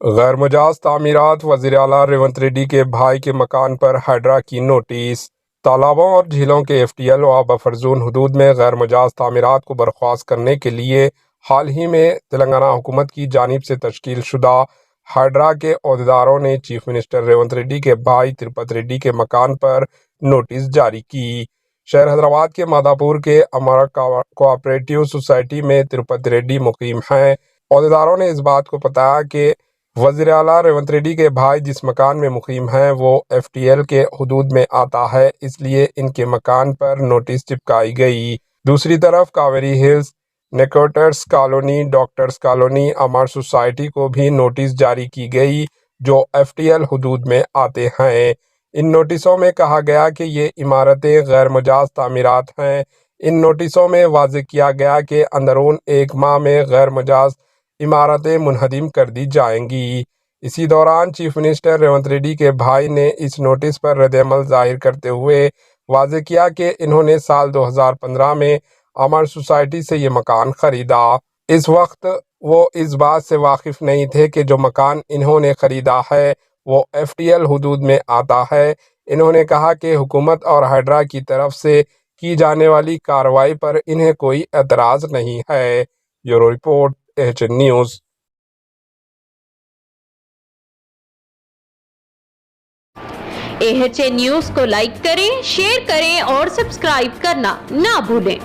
غیر مجاز تعمیرات، وزیر اعلیٰ ریونت ریڈی کے بھائی کے مکان پر ہائیڈرا کی نوٹس۔ تالابوں اور جھیلوں کے ایف ٹی ایل و بفر زون حدود میں غیر مجاز تعمیرات کو برخاست کرنے کے لیے حال ہی میں تلنگانہ حکومت کی جانب سے تشکیل شدہ ہائیڈرا کے عہدیداروں نے چیف منسٹر ریونت ریڈی کے بھائی تروپتی ریڈی کے مکان پر نوٹس جاری کی۔ شہر حیدرآباد کے ماداپور کے امرا کوآپریٹیو سوسائٹی میں تروپتی ریڈی مقیم ہیں۔ عہدیداروں نے اس بات کو بتایا کہ وزیر اعلیٰ ریونت ریڈی کے بھائی جس مکان میں مقیم ہیں وہ ایف ٹی ایل کے حدود میں آتا ہے، اس لیے ان کے مکان پر نوٹس چپکائی گئی۔ دوسری طرف کاویری ہلز، نیکوٹرس colony, doctors colony, Amar society کو بھی نوٹس جاری کی گئی جو ایف ٹی ایل حدود میں آتے ہیں۔ ان نوٹسوں میں کہا گیا کہ یہ عمارتیں غیر مجاز تعمیرات ہیں۔ ان نوٹسوں میں واضح کیا گیا کہ اندرون 1 ماہ میں غیر مجاز عمارتیں منہدم کر دی جائیں گی۔ اسی دوران چیف منسٹر ریونت ریڈی کے بھائی نے اس نوٹس پر رد عمل ظاہر کرتے ہوئے واضح کیا کہ انہوں نے سال 2015 میں امر سوسائٹی سے یہ مکان خریدا۔ اس وقت وہ اس بات سے واقف نہیں تھے کہ جو مکان انہوں نے خریدا ہے وہ ایف ٹی ایل حدود میں آتا ہے۔ انہوں نے کہا کہ حکومت اور ہائیڈرا کی طرف سے کی جانے والی کارروائی پر انہیں کوئی اعتراض نہیں ہے۔ Bureau report, AHN news. AHN news کو لائک کریں، شیئر کریں اور سبسکرائب کرنا نہ بھولیں۔